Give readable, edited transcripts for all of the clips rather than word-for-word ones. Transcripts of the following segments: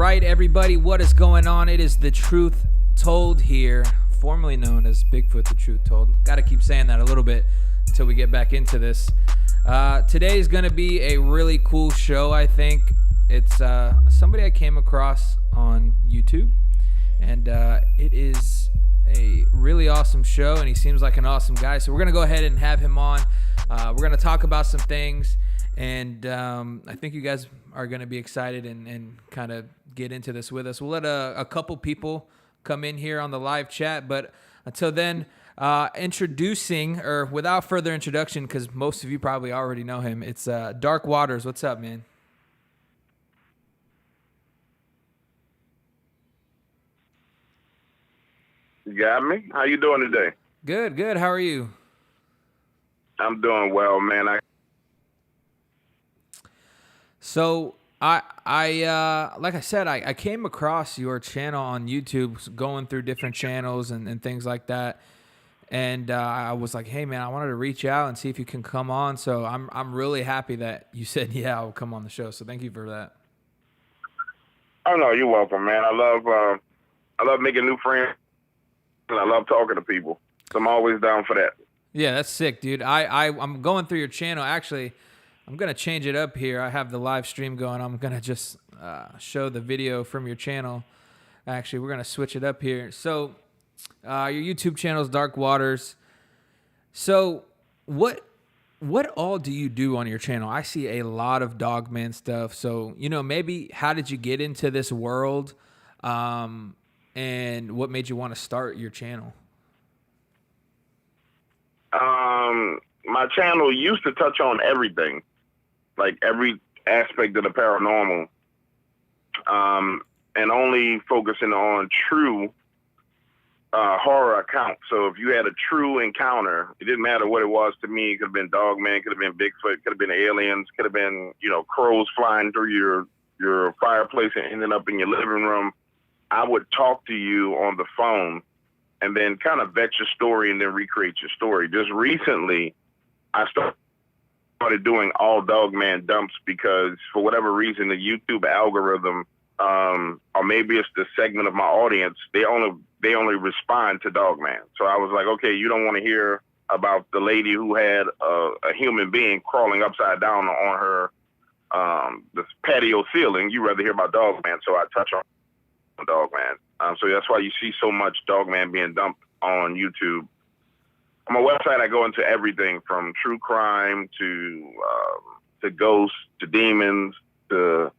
right, everybody, what is going on? It is The Truth Told here, formerly known as Bigfoot The Truth Told. Got to keep saying that a little bit until we get back into this. Today is going to be a really cool show, I think. It's somebody I came across on YouTube, and it is a really awesome show, and he seems like an awesome guy. So we're going to go ahead and have him on. We're going to talk about some things, and I think you guys are going to be excited and kind of get into this with us. We'll let a couple people come in here on the live chat, but until then, introducing, or without further introduction, because most of you probably already know him, it's Dark Waters. What's up, man? You got me? How you doing today? Good. How are you? I'm doing well, man. So I like I said, I came across your channel on YouTube, going through different channels and things like that. And I was like, hey man, I wanted to reach out and see if you can come on. So I'm really happy that you said, yeah, I'll come on the show. So thank you for that. Oh no, you're welcome, man. I love making new friends, and I love talking to people. So I'm always down for that. Yeah, that's sick, dude. I'm going through your channel. Actually, I'm going to change it up here. I have the live stream going. I'm going to just show the video from your channel. Actually, we're going to switch it up here. So your YouTube channel is Dark Waters. So what all do you do on your channel? I see a lot of Dogman stuff. So, maybe how did you get into this world? And what made you want to start your channel? My channel used to touch on everything, like every aspect of the paranormal, and only focusing on true horror accounts. So if you had a true encounter, it didn't matter what it was to me. It could have been Dogman, could have been Bigfoot, could have been aliens, could have been, crows flying through your fireplace and ending up in your living room. I would talk to you on the phone and then kind of vet your story and then recreate your story. Just recently, I started doing all Dogman dumps because for whatever reason, the YouTube algorithm, or maybe it's the segment of my audience, they only respond to Dogman. So I was like, okay, you don't want to hear about the lady who had a human being crawling upside down on her the patio ceiling. You rather hear about Dogman, so I touch on Dogman. So that's why you see so much Dogman being dumped on YouTube. On my website, I go into everything from true crime to ghosts to demons to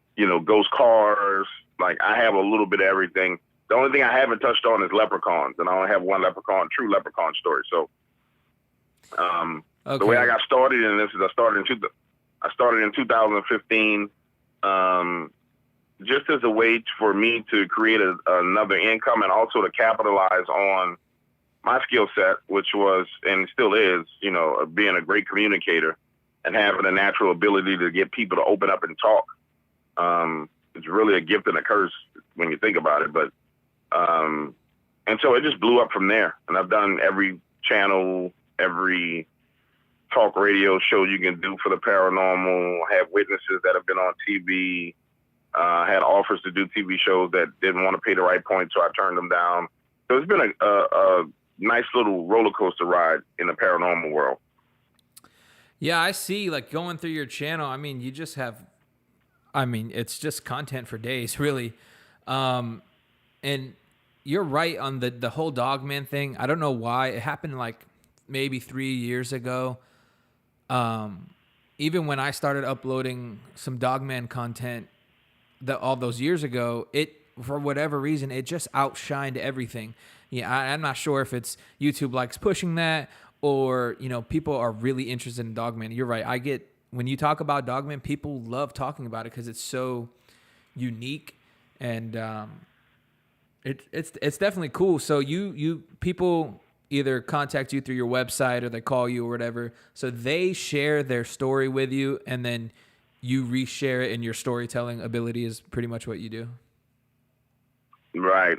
ghost cars. Like, I have a little bit of everything. The only thing I haven't touched on is leprechauns, and I only have one true leprechaun story. So The way I got started in this is I started in 2015. Just as a way for me to create another income and also to capitalize on my skill set, which was and still is, being a great communicator and having a natural ability to get people to open up and talk. It's really a gift and a curse when you think about it. But and so it just blew up from there. And I've done every channel, every talk radio show you can do for the paranormal. I have witnesses that have been on TV. Had offers to do TV shows that didn't want to pay the right point, so I turned them down. So it's been a nice little roller coaster ride in the paranormal world. Yeah, I see. Like, going through your channel, I mean, you just have, it's just content for days, really. And you're right on the whole Dogman thing. I don't know why. It happened like maybe 3 years ago. Even when I started uploading some Dogman content all those years ago, it, for whatever reason, it just outshined everything. Yeah, I'm not sure if it's YouTube likes pushing that or, people are really interested in Dogman. You're right. When you talk about Dogman, people love talking about it because it's so unique, and it's definitely cool. So you people either contact you through your website or they call you or whatever. So they share their story with you, and then you reshare it, and your storytelling ability is pretty much what you do. Right.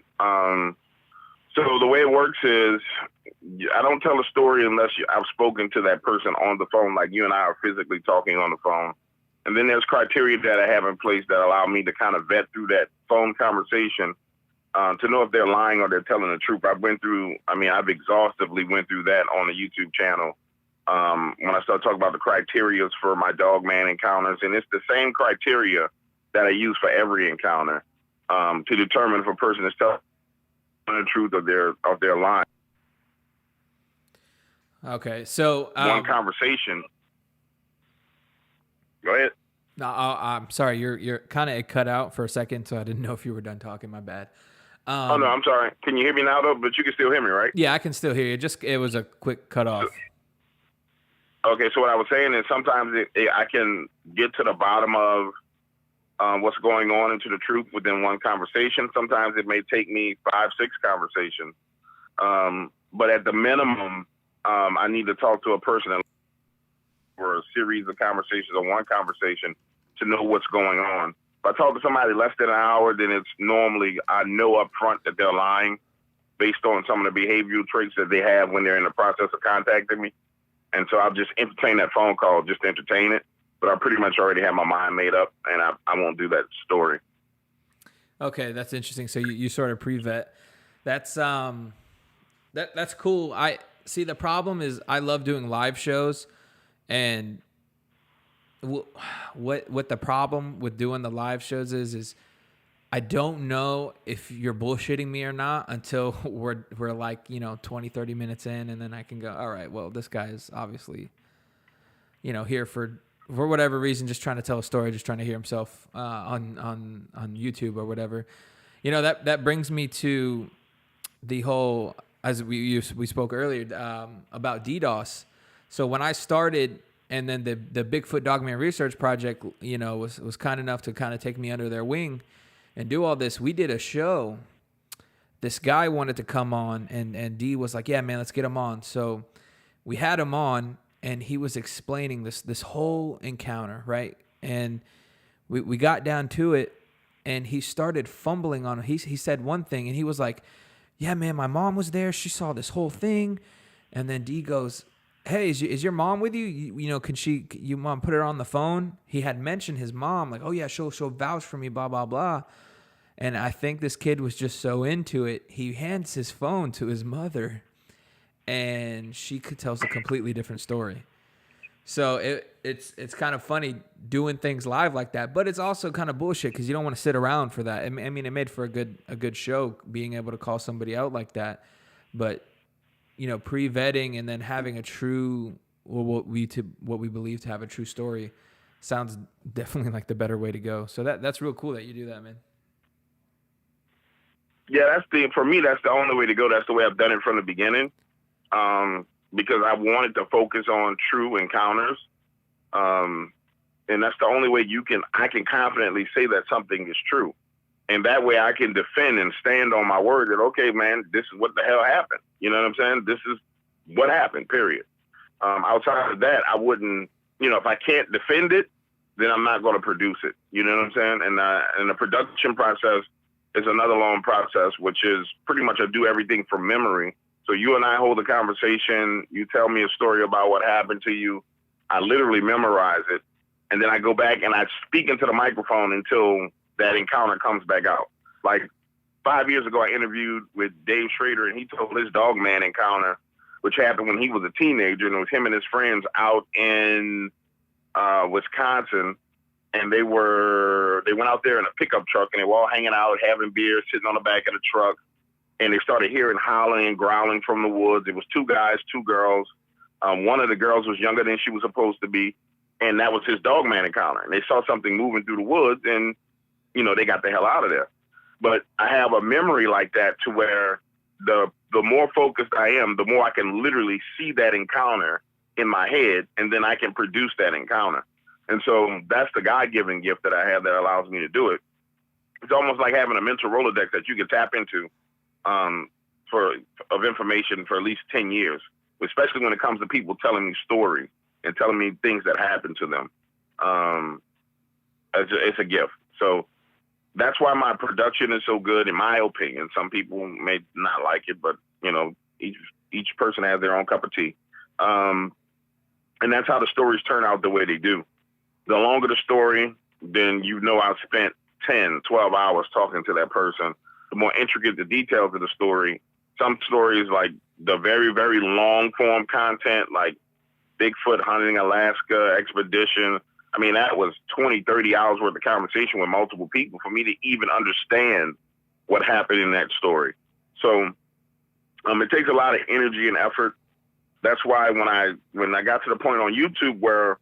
So the way it works is I don't tell a story unless I've spoken to that person on the phone, like you and I are physically talking on the phone. And then there's criteria that I have in place that allow me to kind of vet through that phone conversation to know if they're lying or they're telling the truth. I've exhaustively went through that on the YouTube channel. When I start talking about the criteria for my dog man encounters, and it's the same criteria that I use for every encounter to determine if a person is telling the truth or they're lying. Okay, so one conversation. Go ahead. No, I'm sorry. You're kind of, it cut out for a second, so I didn't know if you were done talking. My bad. Oh no, I'm sorry. Can you hear me now though? But you can still hear me, right? Yeah, I can still hear you. It was a quick cut off. Okay, so what I was saying is sometimes I can get to the bottom of what's going on into the truth within one conversation. Sometimes it may take me 5, 6 conversations. But at the minimum, I need to talk to a person for a series of conversations or one conversation to know what's going on. If I talk to somebody less than an hour, then it's normally, I know up front that they're lying based on some of the behavioral traits that they have when they're in the process of contacting me. And so I'll just entertain that phone call, just to entertain it. But I pretty much already have my mind made up, and I won't do that story. Okay, that's interesting. So you sort of pre-vet. That's that's cool. I see, the problem is I love doing live shows, and what the problem with doing the live shows is I don't know if you're bullshitting me or not until we're like, 20, 30 minutes in, and then I can go, all right, well, this guy is obviously, here for whatever reason, just trying to tell a story, just trying to hear himself on YouTube or whatever. That brings me to the whole, as we spoke earlier, about DDoS. So when I started, and then the Bigfoot Dogman Research Project, was kind enough to kind of take me under their wing and do all this. We did a show. This guy wanted to come on, and D was like, yeah, man, let's get him on. So we had him on, and he was explaining this whole encounter, right? And we got down to it, and he started fumbling on. He said one thing, and he was like, yeah, man, my mom was there. She saw this whole thing. And then D goes, hey, is your mom with you? Can you mom put her on the phone? He had mentioned his mom, like, oh yeah, she'll vouch for me, blah, blah, blah. And I think this kid was just so into it, he hands his phone to his mother, and she tells a completely different story. So it's kind of funny doing things live like that, but it's also kind of bullshit because you don't want to sit around for that. I mean, it made for a good show, being able to call somebody out like that, but pre-vetting and then having a true, what we believe to have a true story, sounds definitely like the better way to go. So that's real cool that you do that, man. Yeah, for me, that's the only way to go. That's the way I've done it from the beginning. Because I wanted to focus on true encounters. And that's the only way I can confidently say that something is true. And that way I can defend and stand on my word that, okay, man, this is what the hell happened. You know what I'm saying? This is what happened, period. Outside of that, I wouldn't, if I can't defend it, then I'm not going to produce it. You know what I'm saying? And the production process is another long process, which is pretty much I do everything from memory. So you and I hold a conversation, you tell me a story about what happened to you. I literally memorize it. And then I go back and I speak into the microphone until that encounter comes back out. Like 5 years ago, I interviewed with Dave Schrader, and he told his dog man encounter, which happened when he was a teenager, and it was him and his friends out in Wisconsin. And they went out there in a pickup truck, and they were all hanging out, having beer, sitting on the back of the truck. And they started hearing howling and growling from the woods. It was 2 guys, 2 girls. One of the girls was younger than she was supposed to be, and that was his dog man encounter. And they saw something moving through the woods, and, they got the hell out of there. But I have a memory like that to where the more focused I am, the more I can literally see that encounter in my head, and then I can produce that encounter. And so that's the God-given gift that I have that allows me to do it. It's almost like having a mental Rolodex that you can tap into of information for at least 10 years, especially when it comes to people telling me stories and telling me things that happened to them. It's a gift. So that's why my production is so good, in my opinion. Some people may not like it, but each person has their own cup of tea. And that's how the stories turn out the way they do. The longer the story, then I've spent 10, 12 hours talking to that person. The more intricate the details of the story, some stories like the very, very long form content, like Bigfoot hunting Alaska expedition. I mean, that was 20, 30 hours worth of conversation with multiple people for me to even understand what happened in that story. So it takes a lot of energy and effort. That's why when I got to the point on YouTube where,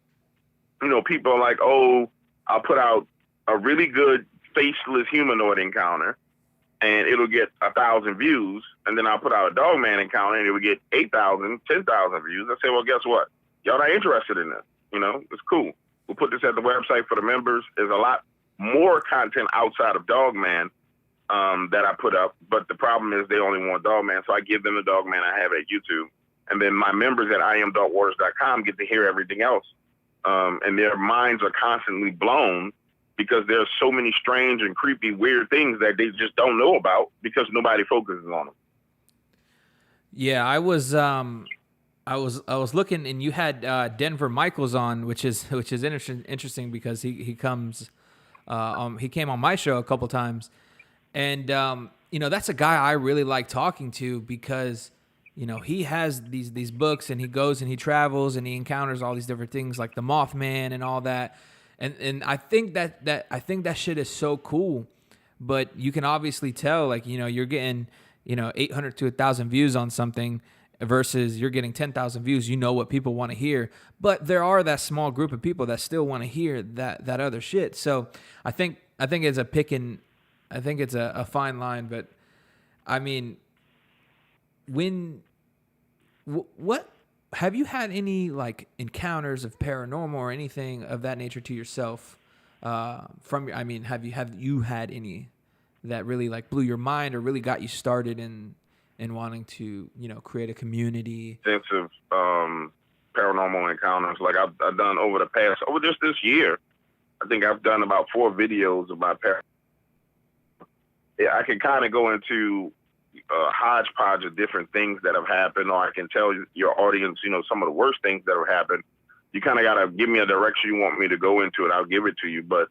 you know, people are like, oh, I'll put out a really good faceless humanoid encounter and it'll get 1,000 views. And then I'll put out a dogman encounter and it will get 8,000, 10,000 views. I say, well, guess what? Y'all not interested in this. You know, it's cool. We'll put this at the website for the members. There's a lot more content outside of Dogman that I put up. But the problem is they only want Dogman. So I give them the Dogman I have at YouTube. And then my members at IamDogWaters.com get to hear everything else. And their minds are constantly blown because there's so many strange and creepy, weird things that they just don't know about because nobody focuses on them. Yeah, I was looking, and you had Denver Michaels on, which is interesting because he comes, he came on my show a couple times, and you know, that's a guy I really like talking to because, you know, he has these books and he goes and he travels and he encounters all these different things like the Mothman and all that, and I think that shit is so cool, but you can obviously tell, like, you know, you're getting, you know, 800 to 1,000 views on something versus you're getting 10,000 views. You know what people want to hear, but there are that small group of people that still want to hear that other shit. So I think it's a fine line, but I mean, what have you had any like encounters of paranormal or anything of that nature to yourself? Have you had any that really like blew your mind or really got you started in wanting to, you know, create a community? Extensive paranormal encounters. Like I've done over just this year, I think I've done about 4 videos about paranormal. Yeah, I can kind of go into a hodgepodge of different things that have happened, or I can tell your audience, you know, some of the worst things that have happened. You kind of got to give me a direction you want me to go into it. I'll give it to you. But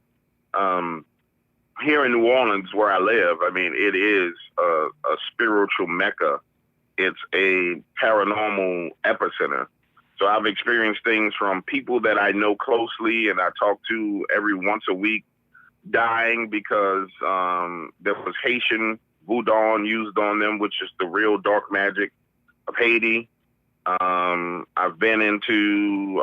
here in New Orleans, where I live, I mean, it is a spiritual mecca. It's a paranormal epicenter. So I've experienced things from people that I know closely and I talk to every once a week dying because there was Haitian voodoo used on them, which is the real dark magic of Haiti. I've been into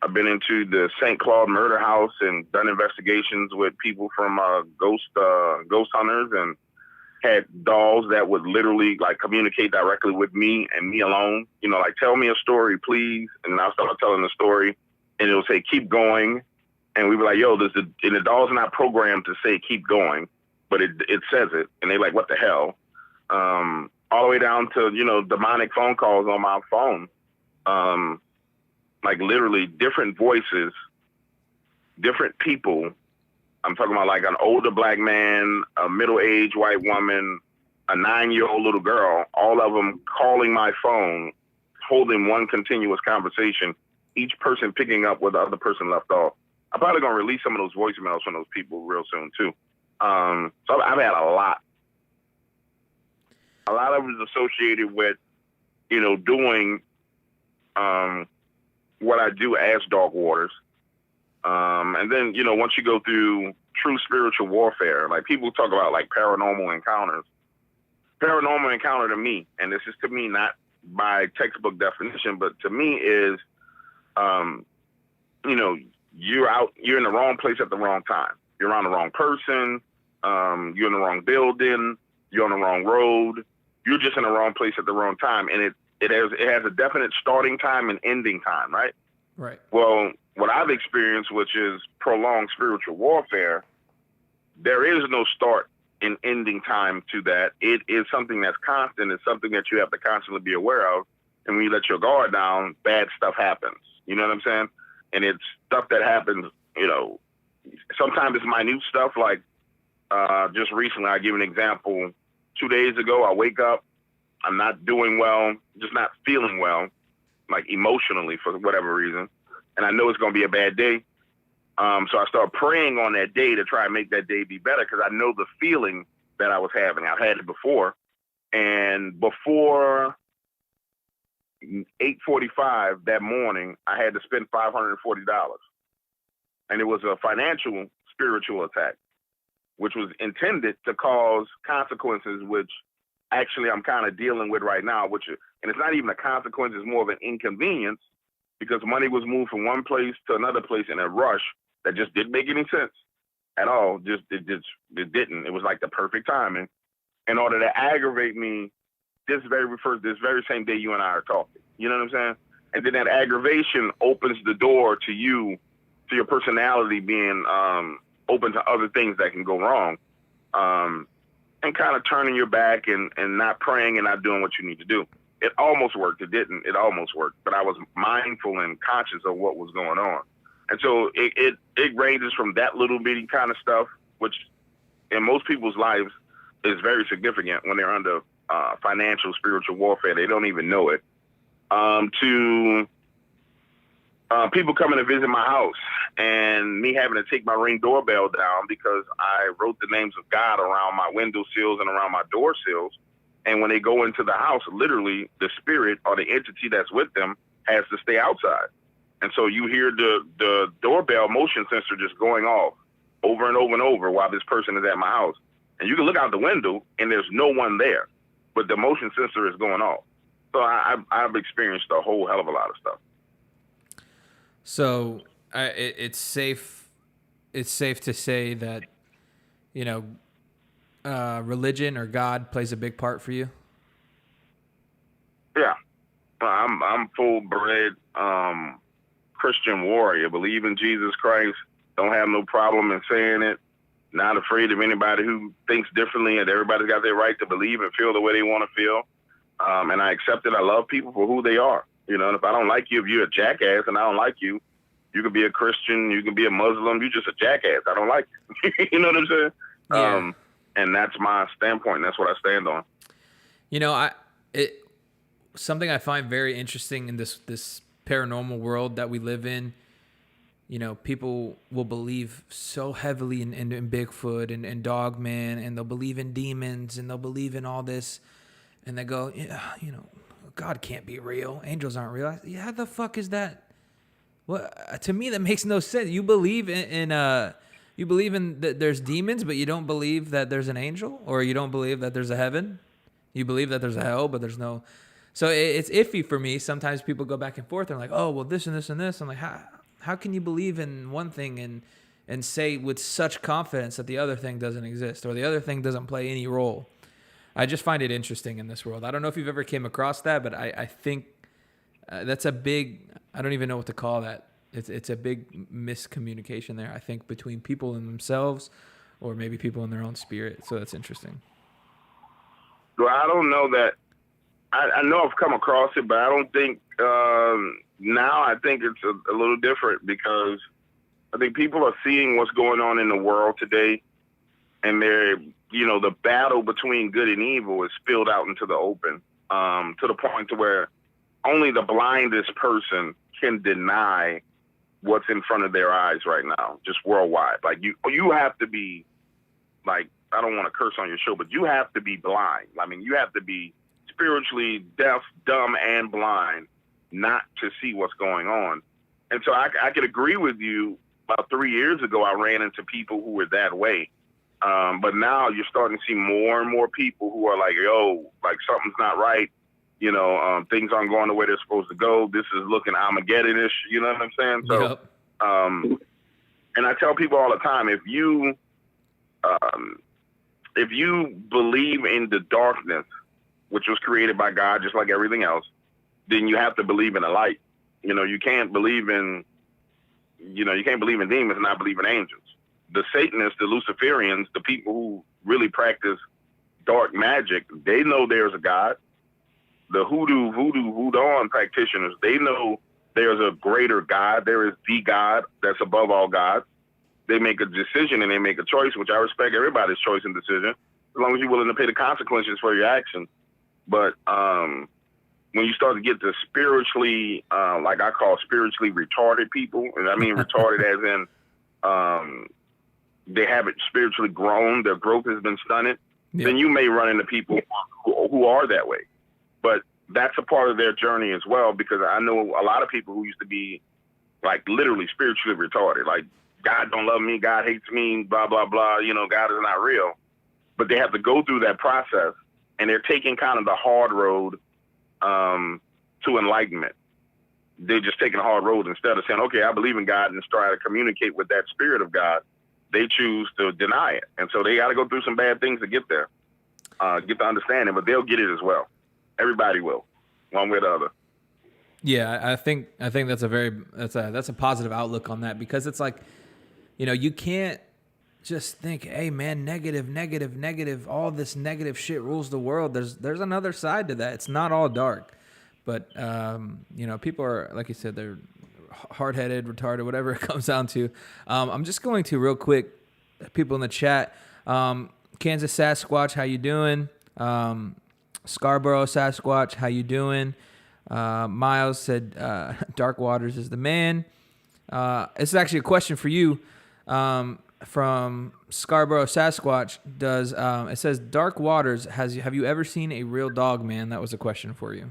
the St. Claude murder house and done investigations with people from ghost hunters, and had dolls that would literally like communicate directly with me and me alone. You know, like, tell me a story, please. And I'll start telling the story and it'll say, keep going. And we were like, yo, and the doll's not programmed to say, keep going, but it says it. And they like, what the hell? All the way down to, you know, demonic phone calls on my phone. Like literally different voices, different people. I'm talking about like an older black man, a middle-aged white woman, a 9-year-old little girl, all of them calling my phone, holding one continuous conversation, each person picking up where the other person left off. I'm probably going to release some of those voicemails from those people real soon too. So I've had a lot. A lot of it is associated with, you know, doing what I do as Dog Waters. And then, you know, once you go through true spiritual warfare, like people talk about like paranormal encounters. Paranormal encounter to me, and this is to me not by textbook definition, but to me is, you know, you're in the wrong place at the wrong time. You're around the wrong person. You're in the wrong building. You're on the wrong road. You're just in the wrong place at the wrong time. And it has a definite starting time and ending time, right? Right. Well, what I've experienced, which is prolonged spiritual warfare, there is no start and ending time to that. It is something that's constant. It's something that you have to constantly be aware of. And when you let your guard down, bad stuff happens. You know what I'm saying? And it's stuff that happens, you know, sometimes it's minute stuff. Like just recently, I'll give an example. 2 days ago, I wake up, I'm not doing well, just not feeling well, like emotionally for whatever reason. And I know it's going to be a bad day. So I started praying on that day to try and make that day be better because I know the feeling that I was having. I've had it before. And before 8:45 that morning, I had to spend $540. And it was a financial spiritual attack, which was intended to cause consequences, which actually I'm kind of dealing with right now, and it's not even a consequence, it's more of an inconvenience because money was moved from one place to another place in a rush that just didn't make any sense at all. It didn't. It was like the perfect timing in order to aggravate me this very same day you and I are talking. You know what I'm saying? And then that aggravation opens the door to your personality being open to other things that can go wrong, and kind of turning your back and not praying and not doing what you need to do. It almost worked. It didn't. It almost worked. But I was mindful and conscious of what was going on. And so it ranges from that little bitty kind of stuff, which in most people's lives is very significant when they're under financial, spiritual warfare. They don't even know it. To people coming to visit my house and me having to take my Ring doorbell down because I wrote the names of God around my window sills and around my door sills. And when they go into the house, literally the spirit or the entity that's with them has to stay outside. And so you hear the doorbell motion sensor just going off over and over and over while this person is at my house. And you can look out the window and there's no one there, but the motion sensor is going off. So I've experienced a whole hell of a lot of stuff. So it's safe to say that, religion or God plays a big part for you. Yeah, I'm full-bred Christian warrior. Believe in Jesus Christ. Don't have no problem in saying it. Not afraid of anybody who thinks differently, and everybody's got their right to believe and feel the way they want to feel. And I accept it. I love people for who they are. And if I don't like you, if you're a jackass and I don't like you, you could be a Christian, you can be a Muslim, you're just a jackass. I don't like you. You know what I'm saying? Yeah. And that's my standpoint. That's what I stand on. Something I find very interesting in this paranormal world that we live in. People will believe so heavily in Bigfoot and Dogman, and they'll believe in demons, and they'll believe in all this, and they go, God can't be real. Angels aren't real. Yeah, how the fuck is that? What? To me, that makes no sense. You believe in that there's demons, but you don't believe that there's an angel, or you don't believe that there's a heaven. You believe that there's a hell, but there's no. So it's iffy for me. Sometimes people go back and forth. They're like, oh, well, this and this and this. I'm like, how can you believe in one thing and say with such confidence that the other thing doesn't exist or the other thing doesn't play any role? I just find it interesting in this world. I don't know if you've ever came across that, but I think that's a big, I don't even know what to call that. It's a big miscommunication there, I think, between people and themselves or maybe people in their own spirit. So that's interesting. Well, I don't know that. I know I've come across it, but I don't think now I think it's a little different because I think people are seeing what's going on in the world today, and they're, the battle between good and evil is spilled out into the open, to the point to where only the blindest person can deny what's in front of their eyes right now, just worldwide. Like you have to be, like, I don't want to curse on your show, but you have to be blind. I mean, you have to be spiritually deaf, dumb, and blind not to see what's going on. And so I could agree with you. About 3 years ago, I ran into people who were that way. But now you're starting to see more and more people who are like, yo, like something's not right. Things aren't going the way they're supposed to go. This is looking Armageddon-ish. You know what I'm saying? So, yep. And I tell people all the time, if you believe in the darkness, which was created by God, just like everything else, then you have to believe in the light. You can't believe in demons and not believe in angels. The Satanists, the Luciferians, the people who really practice dark magic, they know there's a God. The voodoo practitioners, they know there's a greater God. There is the God that's above all gods. They make a decision and they make a choice, which I respect everybody's choice and decision, as long as you're willing to pay the consequences for your actions. But when you start to get to spiritually, like I call spiritually retarded people, and I mean retarded as in they haven't spiritually grown, their growth has been stunted, Yeah. then you may run into people who are that way. But that's a part of their journey as well, because I know a lot of people who used to be like literally spiritually retarded, like God don't love me, God hates me, blah, blah, blah, you know, God is not real. But they have to go through that process, and they're taking kind of the hard road to enlightenment. They're just taking a hard road instead of saying, okay, I believe in God, and try to communicate with that spirit of God. They choose to deny it. And so they got to go through some bad things to get there, get the understanding, but they'll get it as well. Everybody will, one way or the other. Yeah, I think that's a positive outlook on that, because it's like, you know, you can't just think, hey man, negative, all this negative shit rules the world. There's another side to that. It's not all dark. But you know, people are, like you said, they're hard-headed, retarded, whatever it comes down to. I'm just going to real quick, people in the chat. Kansas Sasquatch, how you doing? Scarborough Sasquatch, how you doing? Miles said Dark Waters is the man. This is actually a question for you from Scarborough Sasquatch. It says Dark Waters, have you ever seen a real dog man? That was a question for you.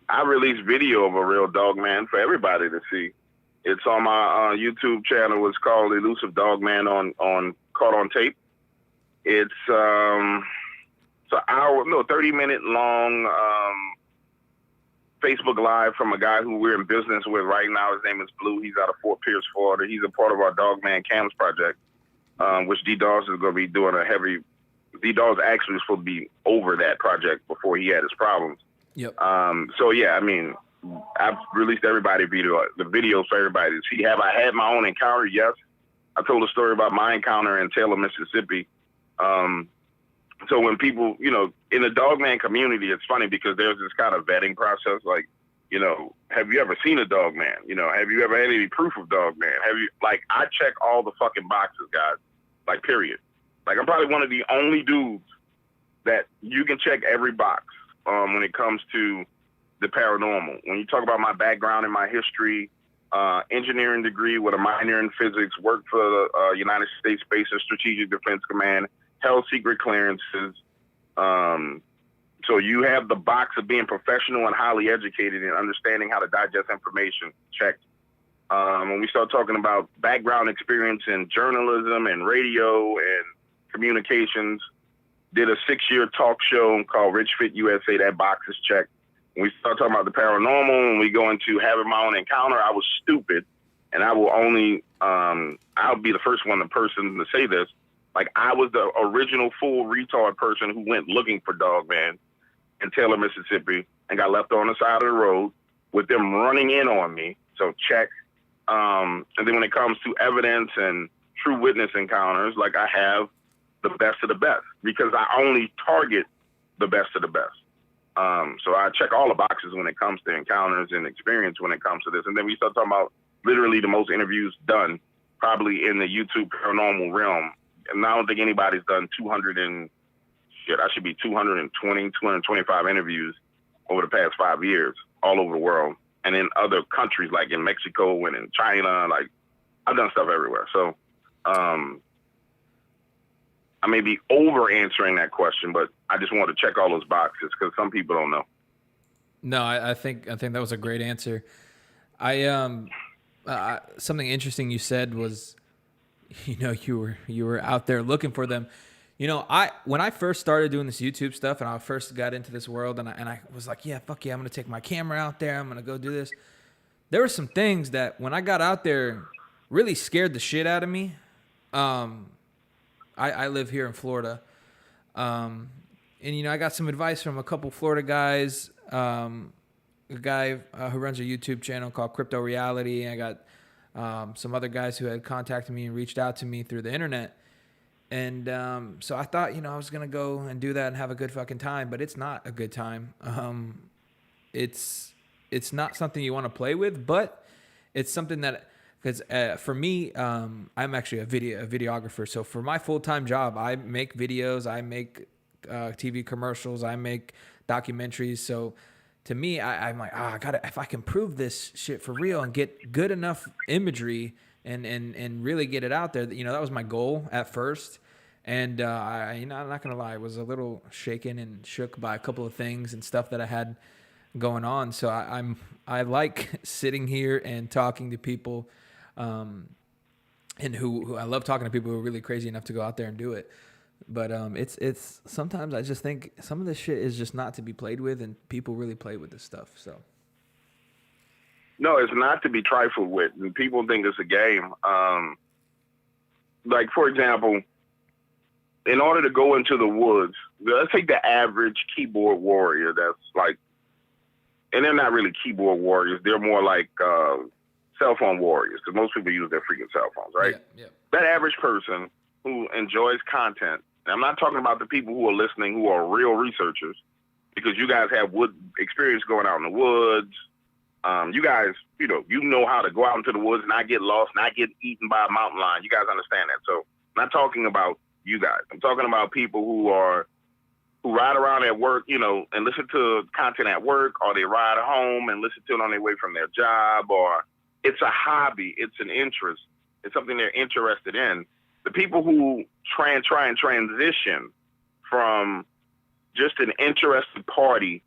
I released video of a real dog man for everybody to see. It's on my YouTube channel. It's called Elusive Dog Man on Caught on Tape. It's an hour, 30-minute long Facebook Live from a guy who we're in business with right now. His name is Blue. He's out of Fort Pierce, Florida. He's a part of our Dog Man Cams project, which D-Dawes is going to be doing a heavy. D-Dawes actually was supposed to be over that project before he had his problems. Yep. So yeah, I mean, I've released the videos for everybody to see. Have I had my own encounter? Yes. I told a story about my encounter in Taylor, Mississippi. So when people, you know, in the Dogman community, it's funny because there's this kind of vetting process. Like, you know, have you ever seen a Dogman? You know, have you ever had any proof of Dogman? I check all the fucking boxes, guys. Like, period. Like, I'm probably one of the only dudes that you can check every box when it comes to the paranormal. When you talk about my background and my history, engineering degree with a minor in physics, worked for the United States Space and Strategic Defense Command, held secret clearances. So you have the box of being professional and highly educated and understanding how to digest information checked. When we start talking about background experience in journalism and radio and communications, did a 6-year talk show called Rich Fit USA. That box is checked. When we start talking about the paranormal, when we go into having my own encounter, I was stupid. And I will only, I'll be the first person to say this. Like, I was the original full retard person who went looking for Dogman in Taylor, Mississippi, and got left on the side of the road with them running in on me. So check. And then when it comes to evidence and true witness encounters, like, I have the best of the best because I only target the best of the best. So I check all the boxes when it comes to encounters and experience when it comes to this. And then we start talking about literally the most interviews done probably in the YouTube paranormal realm. And I don't think anybody's done 220, 225 interviews over the past 5 years all over the world and in other countries like in Mexico and in China. Like, I've done stuff everywhere. So I may be over answering that question, but I just want to check all those boxes because some people don't know. No, I think that was a great answer. Something interesting you said was, you know, you were out there looking for them. You know, when I first started doing this YouTube stuff and I first got into this world and I was like, yeah, fuck yeah, I'm gonna take my camera out there, I'm gonna go do this. There were some things that when I got out there really scared the shit out of me. I live here in Florida. And, you know, I got some advice from a couple Florida guys, a guy who runs a YouTube channel called Crypto Reality. I got some other guys who had contacted me and reached out to me through the internet. And so I thought, you know, I was going to go and do that and have a good fucking time, but it's not a good time. It's not something you want to play with, but it's something that... Because for me, I'm actually a videographer. So for my full-time job, I make videos, I make TV commercials, I make documentaries. So, to me, I'm like, I gotta, if I can prove this shit for real and get good enough imagery and really get it out there, you know, that was my goal at first. And I'm not gonna lie, I was a little shaken and shook by a couple of things and stuff that I had going on. So I like sitting here and talking to people, and who I love talking to people who are really crazy enough to go out there and do it. But it's sometimes I just think some of this shit is just not to be played with, and people really play with this stuff. So no, it's not to be trifled with, and people think it's a game. Like for example, in order to go into the woods, let's take the average keyboard warrior that's like, and they're not really keyboard warriors, they're more like cell phone warriors, because most people use their freaking cell phones, right? Yeah. That average person who enjoys content, and I'm not talking about the people who are listening who are real researchers, because you guys have wood experience going out in the woods. You guys, you know how to go out into the woods, not get lost, not get eaten by a mountain lion. You guys understand that. So I'm not talking about you guys. I'm talking about people who ride around at work, and listen to content at work, or they ride home and listen to it on their way from their job, or it's a hobby, it's an interest, it's something they're interested in. The people who try and transition from just an interested party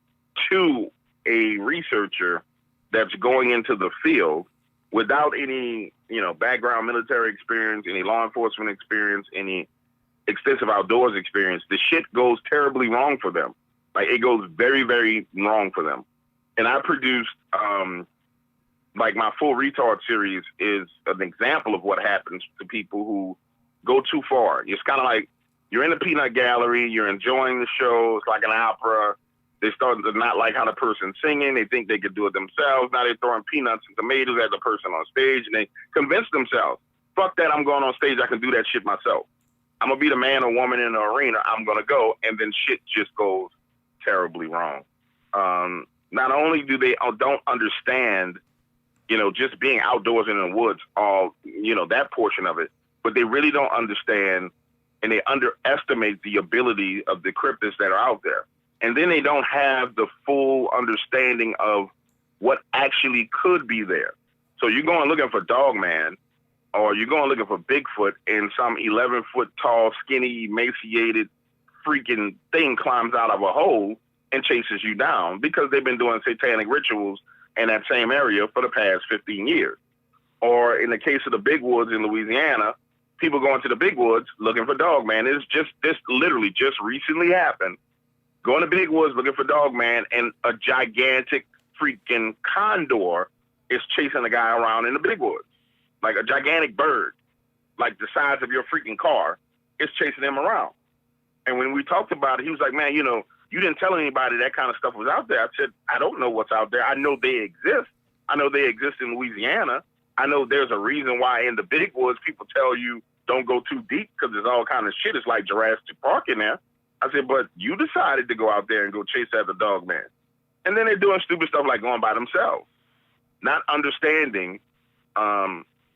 to a researcher that's going into the field without any, background military experience, any law enforcement experience, any extensive outdoors experience, the shit goes terribly wrong for them. Like, it goes very, very wrong for them. And I produced, like, my Full Retard series is an example of what happens to people who go too far. It's kind of like you're in the peanut gallery, you're enjoying the show, it's like an opera. They start to not like how the person's singing. They think they could do it themselves. Now they're throwing peanuts and tomatoes at the person on stage, and they convince themselves, fuck that, I'm going on stage, I can do that shit myself. I'm going to be the man or woman in the arena, I'm going to go, and then shit just goes terribly wrong. Not only do they don't understand, just being outdoors and in the woods, all, that portion of it, but they really don't understand, and they underestimate the ability of the cryptids that are out there. And then they don't have the full understanding of what actually could be there. So you're going looking for Dogman, or you're going looking for Bigfoot, and some 11-foot tall, skinny, emaciated freaking thing climbs out of a hole and chases you down because they've been doing satanic rituals in that same area for the past 15 years. Or in the case of the big woods in Louisiana, people going to the big woods looking for Dogman. This literally just recently happened. Going to big woods looking for Dogman, and a gigantic freaking condor is chasing a guy around in the big woods. Like a gigantic bird, like the size of your freaking car, is chasing him around. And when we talked about it, he was like, man, you didn't tell anybody that kind of stuff was out there. I said, I don't know what's out there. I know they exist. I know they exist in Louisiana. I know there's a reason why in the big woods people tell you don't go too deep because there's all kind of shit. It's like Jurassic Park in there. I said, but you decided to go out there and go chase after Dogman. And then they're doing stupid stuff like going by themselves, not understanding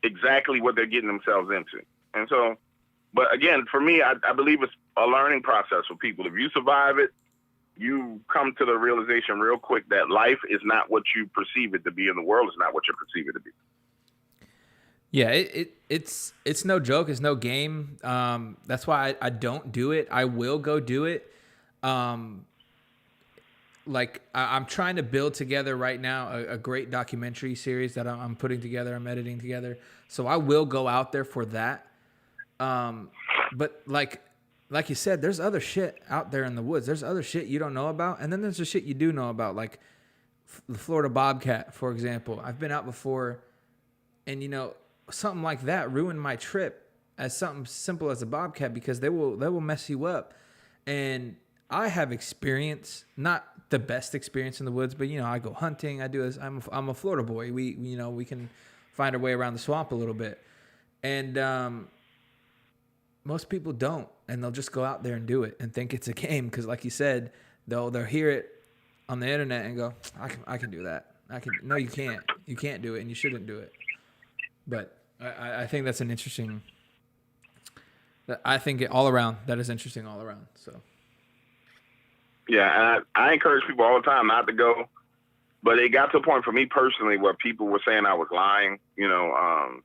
exactly what they're getting themselves into. And so, but again, for me, I believe it's a learning process for people. If you survive it, you come to the realization real quick that life is not what you perceive it to be, and the world is not what you perceive it to be. Yeah, it's no joke. It's no game. That's why I don't do it. I will go do it. I'm trying to build together right now a great documentary series that I'm putting together. I'm editing together. So I will go out there for that. But like you said, there's other shit out there in the woods. There's other shit you don't know about. And then there's the shit you do know about, like the Florida bobcat, for example. I've been out before, and something like that ruined my trip as something simple as a bobcat, because they will mess you up. And I have experience, not the best experience in the woods, but I go hunting. I do this. I'm a Florida boy. We can find our way around the swamp a little bit. And most people don't, and they'll just go out there and do it and think it's a game, because like you said, they'll hear it on the internet and go, I can do that. No, you can't. You can't do it, and you shouldn't do it. But I think that's an interesting. I think all around that is interesting all around. So. Yeah, and I encourage people all the time not to go But it got to a point for me personally where people were saying I was lying, and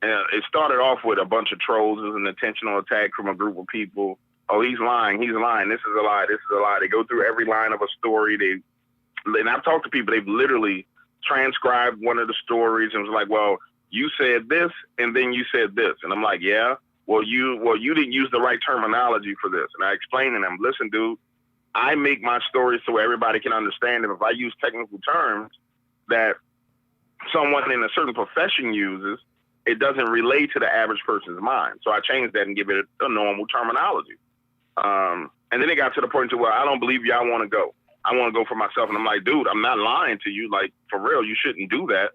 it started off with a bunch of trolls. It was an intentional attack from a group of people. Oh, he's lying. He's lying. This is a lie. This is a lie. They go through every line of a story. And I've talked to people. They've literally transcribed one of the stories and was like, well, you said this and then you said this. And I'm like, yeah, well, you didn't use the right terminology for this. And I explained to them, listen, dude, I make my stories so everybody can understand them. If I use technical terms that someone in a certain profession uses, it doesn't relate to the average person's mind. So I changed that and give it a normal terminology. And then it got to the point to where I don't believe y'all want to go. I want to go for myself. And I'm like, dude, I'm not lying to you. Like, for real, you shouldn't do that.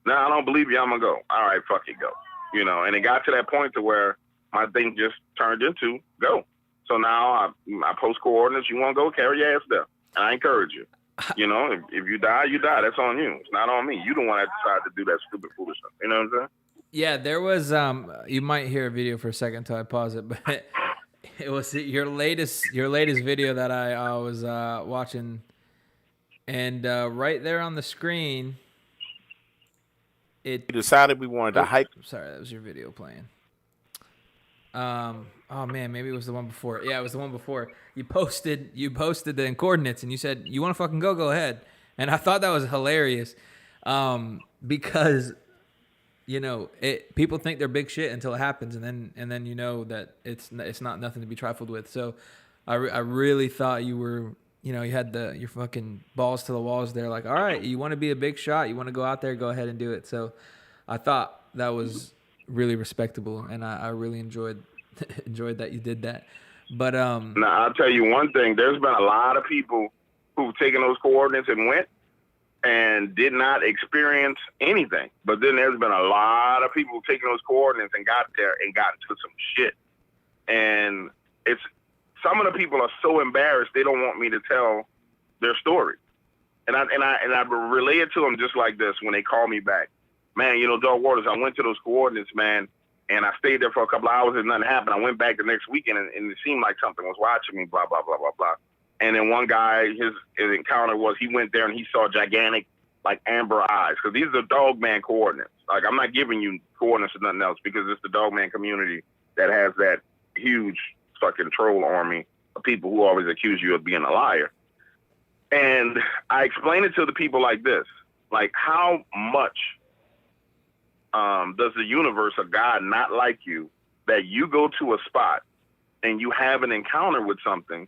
No, I don't believe you. I'm going to go. All right, fuck it, go. And it got to that point to where my thing just turned into go. So now I post coordinates. You want to go, carry your ass there. And I encourage you. If you die, you die. That's on you. It's not on me. You don't want to decide to do that stupid foolishness. You know what I'm saying? Yeah, there was you might hear a video for a second until I pause it, but it was your latest video that I was watching, and right there on the screen, we decided we wanted to hype. Sorry, that was your video playing. Oh man, maybe it was the one before. Yeah, it was the one before. You posted the coordinates, and you said you want to fucking go ahead, and I thought that was hilarious, because. People think they're big shit until it happens, and then you know that it's not nothing to be trifled with. So, I really thought you were, you had your fucking balls to the walls there. Like, all right, you want to be a big shot, you want to go out there, go ahead and do it. So, I thought that was really respectable, and I really enjoyed that you did that. But now I'll tell you one thing: there's been a lot of people who've taken those coordinates and went and did not experience anything. But then there's been a lot of people taking those coordinates and got there and got into some shit. And some of the people are so embarrassed they don't want me to tell their story. And I relay it to them just like this when they call me back. Man, Dog Waters, I went to those coordinates, man, and I stayed there for a couple of hours and nothing happened. I went back the next weekend and it seemed like something was watching me, blah, blah, blah, blah, blah. And then one guy, his encounter was he went there and he saw gigantic, like, amber eyes. Because these are Dogman coordinates. Like, I'm not giving you coordinates or nothing else because it's the Dogman community that has that huge fucking troll army of people who always accuse you of being a liar. And I explain it to the people like this. Like, how much does the universe or God not like you that you go to a spot and you have an encounter with something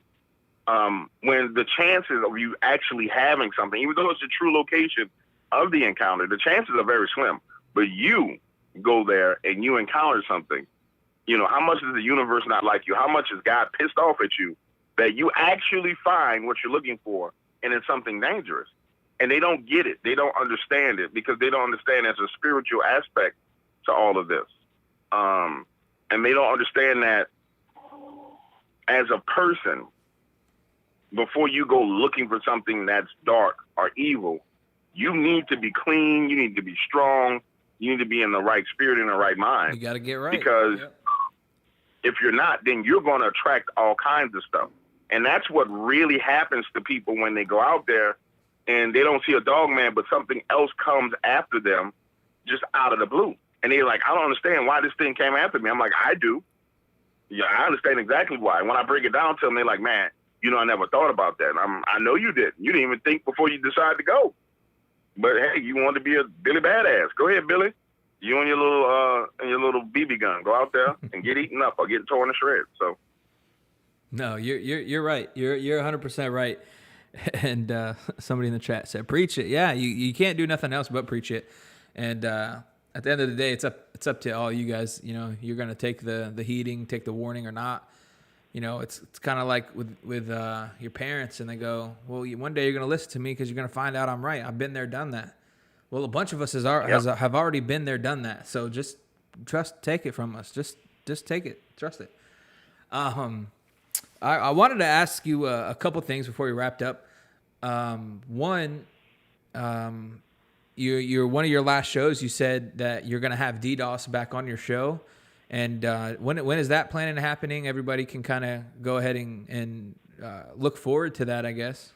when the chances of you actually having something, even though it's the true location of the encounter, the chances are very slim. But you go there and you encounter something. How much does the universe not like you? How much is God pissed off at you that you actually find what you're looking for and it's something dangerous? And they don't get it. They don't understand it because they don't understand there's a spiritual aspect to all of this. And they don't understand that as a person, before you go looking for something that's dark or evil, you need to be clean. You need to be strong. You need to be in the right spirit and the right mind. You got to get right. Because if you're not, then you're going to attract all kinds of stuff. And that's what really happens to people when they go out there and they don't see a dog man, but something else comes after them just out of the blue. And they're like, I don't understand why this thing came after me. I'm like, I do. Yeah, I understand exactly why. When I break it down to them, they're like, man, I never thought about that. I know you didn't. You didn't even think before you decided to go. But hey, you want to be a Billy Badass. Go ahead, Billy. You and your little BB gun. Go out there and get eaten up or get torn to shreds. So, no, you're right. You're 100% right. And somebody in the chat said, "Preach it." Yeah, you can't do nothing else but preach it. And at the end of the day, it's up to all you guys. You're gonna take the heating, take the warning or not. It's kind of like with your parents, and they go, well, one day you're going to listen to me because you're going to find out I'm right. I've been there, done that. Well, a bunch of us have already been there, done that. So just take it from us. Just take it. Trust it. I wanted to ask you a couple things before we wrapped up. One, you're one of your last shows, you said that you're going to have DDoS back on your show. And when is that planning happening? Everybody can kind of go ahead and look forward to that, I guess.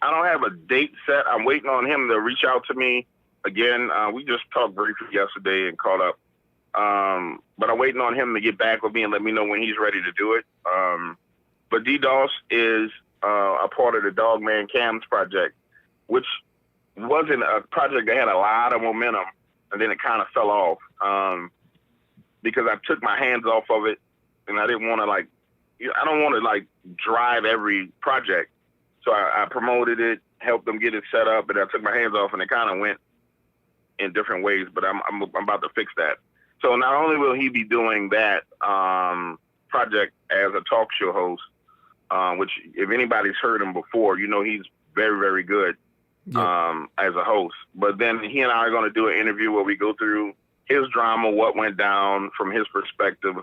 I don't have a date set. I'm waiting on him to reach out to me again. We just talked briefly yesterday and caught up. But I'm waiting on him to get back with me and let me know when he's ready to do it. But DDoS is a part of the Dogman Cams project, which wasn't a project that had a lot of momentum, and then it kind of fell off because I took my hands off of it, and I didn't want to I don't want to drive every project. So I promoted it, helped them get it set up, but I took my hands off, and it kind of went in different ways. But I'm about to fix that. So not only will he be doing that project as a talk show host, which if anybody's heard him before, he's very, very good as a host. But then he and I are going to do an interview where we go through his drama, what went down from his perspective,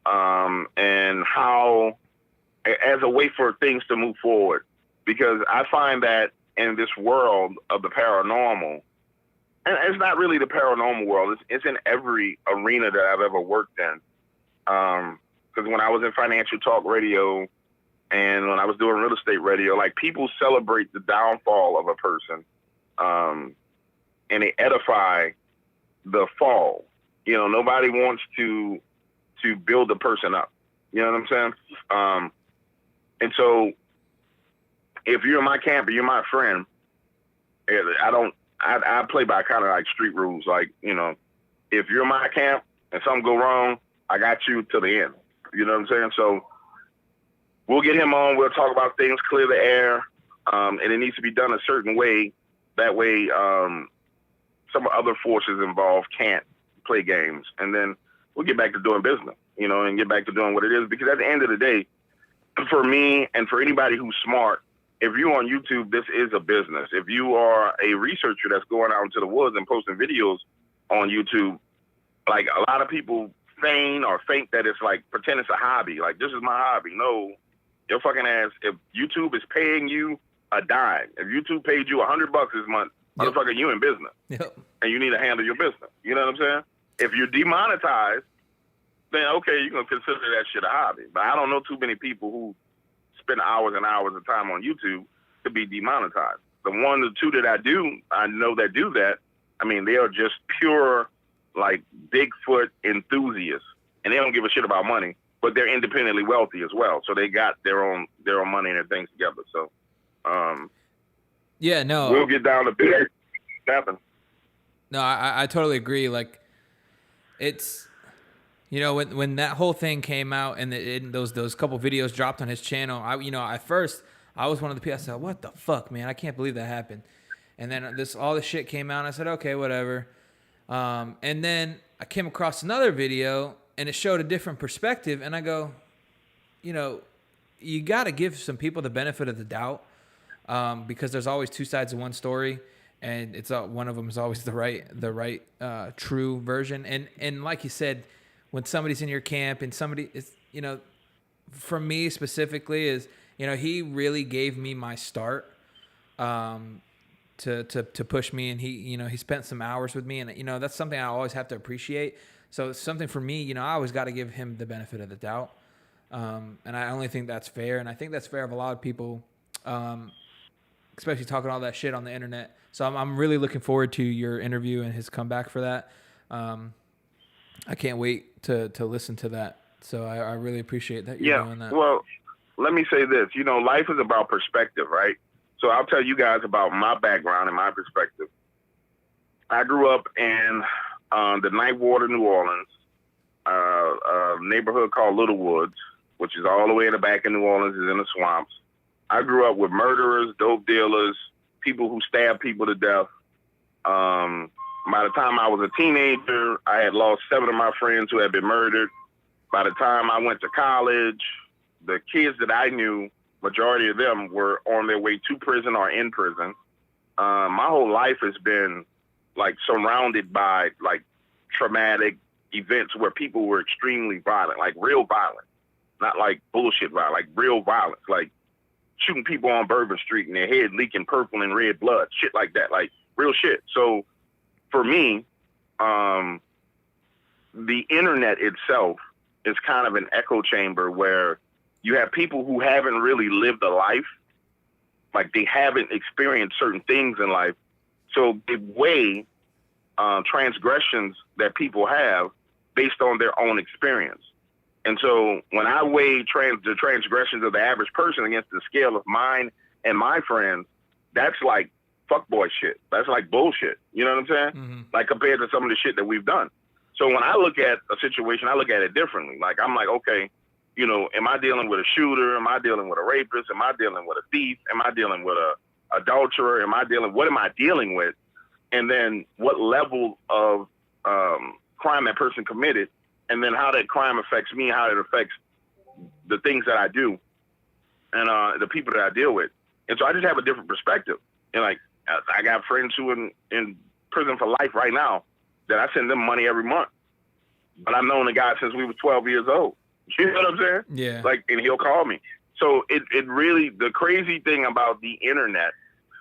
and how, as a way for things to move forward. Because I find that in this world of the paranormal, and it's not really the paranormal world, it's in every arena that I've ever worked in. Because when I was in financial talk radio and when I was doing real estate radio, people celebrate the downfall of a person, and they edify the fall. Nobody wants to build a person up. You know what I'm saying? And so if you're in my camp or you're my friend, I play by kind of street rules. If you're in my camp and something go wrong, I got you till the end. You know what I'm saying? So we'll get him on. We'll talk about things, clear the air, and it needs to be done a certain way. That way, some other forces involved can't play games. And then we'll get back to doing business, and get back to doing what it is. Because at the end of the day, for me and for anybody who's smart, if you're on YouTube, this is a business. If you are a researcher that's going out into the woods and posting videos on YouTube, a lot of people feign or think that it's pretend it's a hobby. This is my hobby. No, your fucking ass. If YouTube is paying you a dime, if YouTube paid you $100 this month, motherfucker, you in business. Yep. And you need to handle your business. You know what I'm saying? If you're demonetized, then okay, you're gonna consider that shit a hobby. But I don't know too many people who spend hours and hours of time on YouTube to be demonetized. The one or two that I know that do that, they are just pure Bigfoot enthusiasts, and they don't give a shit about money, but they're independently wealthy as well. So they got their own money and their things together. So we'll get down to business. No, I totally agree. It's, when that whole thing came out and those couple videos dropped on his channel, at first I was one of the people. I said, "What the fuck, man? I can't believe that happened." And then all this shit came out, and I said, "Okay, whatever." And then I came across another video, and it showed a different perspective, and I go, you got to give some people the benefit of the doubt, because there's always two sides of one story, and it's one of them is always the right true version. And like you said, when somebody's in your camp and somebody is, for me specifically is, he really gave me my start, to push me, and he spent some hours with me, and that's something I always have to appreciate. So it's something for me, I always got to give him the benefit of the doubt, and I only think that's fair, and I think that's fair of a lot of people, especially talking all that shit on the internet. So I'm really looking forward to your interview and his comeback for that. I can't wait to listen to that. So I really appreciate that you're doing that. Well, let me say this. Life is about perspective, right? So I'll tell you guys about my background and my perspective. I grew up in the Ninth Ward of New Orleans, a neighborhood called Little Woods, which is all the way in the back of New Orleans, is in the swamps. I grew up with murderers, dope dealers, people who stab people to death. By the time I was a teenager, I had lost 7 of my friends who had been murdered. By the time I went to college, the kids that I knew, majority of them were on their way to prison or in prison. My whole life has been surrounded by traumatic events where people were extremely violent, real violent, not bullshit violent, real violence, shooting people on Bourbon Street and their head leaking purple and red blood, shit like that, real shit. So for me, the internet itself is kind of an echo chamber where you have people who haven't really lived a life, Like they haven't experienced certain things in life. So they weigh transgressions that people have based on their own experience. And so when I weigh the transgressions of the average person against the scale of mine and my friends, that's like fuckboy shit. That's like bullshit. You know what I'm saying? Mm-hmm. Like compared to some of the shit that we've done. So when I look at a situation, I look at it differently. Like I'm like, okay, you know, am I dealing with a shooter? Am I dealing with a rapist? Am I dealing with a thief? Am I dealing with a adulterer? What am I dealing with? And then what level of crime that person committed, and then how that crime affects me, how it affects the things that I do, and the people that I deal with. And so I just have a different perspective. And like, I got friends who are in prison for life right now that I send them money every month. But I've known the guy since we were 12 years old. You know what I'm saying? Yeah. Like, and he'll call me. So it really, the crazy thing about the internet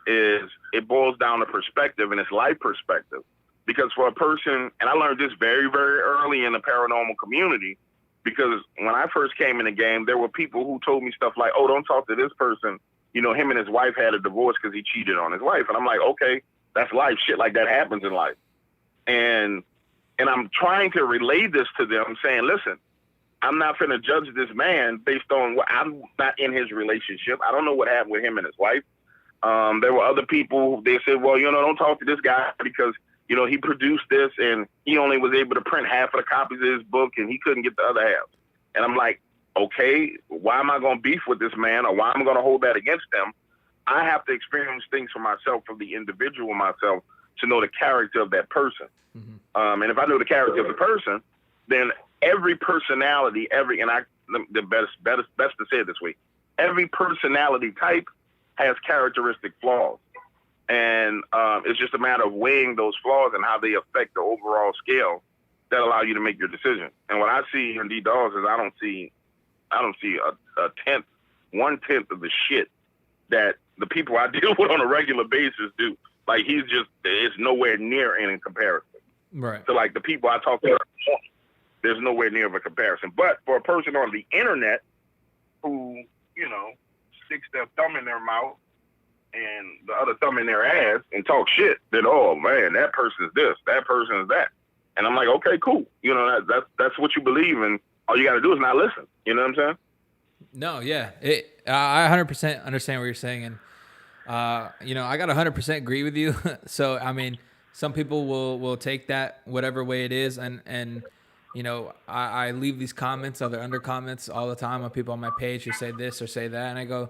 is it boils down to perspective, and it's life perspective. Because for a person, and I learned this very, very early in the paranormal community, because when I first came in the game, there were people who told me stuff like, oh, don't talk to this person. You know, him and his wife had a divorce because he cheated on his wife. And I'm like, okay, that's life. Shit like that happens in life. And I'm trying to relay this to them, saying, listen, I'm not going to judge this man based on what I'm not in his relationship. I don't know what happened with him and his wife. There were other people, they said, well, you know, don't talk to this guy because, you know, he produced this and he only was able to print half of the copies of his book and he couldn't get the other half. And I'm like, okay, why am I going to beef with this man, or why am I going to hold that against him? I have to experience things for myself, from the individual myself, to know the character of that person. Mm-hmm. And if I know the character of the person, then every personality, the best to say it this way, every personality type has characteristic flaws. And it's just a matter of weighing those flaws and how they affect the overall scale that allow you to make your decision. And what I see in D-Dawes is I don't see a tenth, 1/10 of the shit that the people I deal with on a regular basis do. Like it's nowhere near any comparison. Right. So like the people I talk to, there's nowhere near of a comparison. But for a person on the internet who, you know, sticks their thumb in their mouth and the other thumb in their ass and talk shit, then, oh man, that person is this, that person is that. And I'm like, okay, cool. You know, that's what you believe in. All you got to do is not listen. You know what I'm saying? No, yeah. I 100% understand what you're saying. And, you know, I got 100% agree with you. So, I mean, some people will take that whatever way it is. And you know, I leave these comments, other under comments all the time on people on my page who say this or say that. And I go,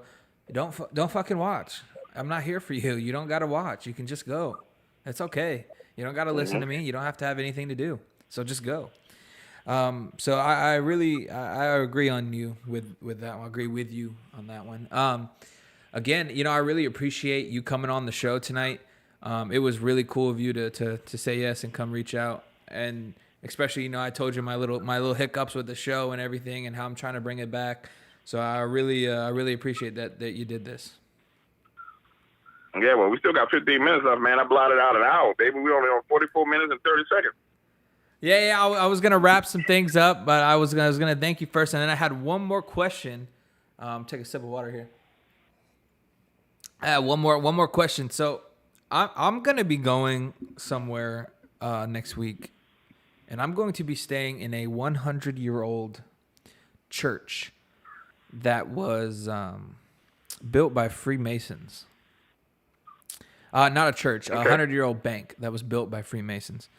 don't fucking watch. I'm not here for you. You don't got to watch. You can just go. It's okay. You don't got to listen to me. You don't have to have anything to do. So just go. So I really agree on you with that one. I agree with you on that one. Again, you know, I really appreciate you coming on the show tonight. It was really cool of you to say yes and come reach out. And especially, you know, I told you my little hiccups with the show and everything and how I'm trying to bring it back. So I really appreciate that you did this. Yeah, well, we still got 15 minutes left, man. I blotted out an hour, baby. We only on 44 minutes and 30 seconds. Yeah. I was gonna wrap some things up, but I was gonna thank you first, and then I had one more question. Take a sip of water here. I had one more question. So I'm gonna be going somewhere next week, and I'm going to be staying in a 100-year-old church that was built by Freemasons. Not a church, okay. A 100-year-old bank that was built by Freemasons.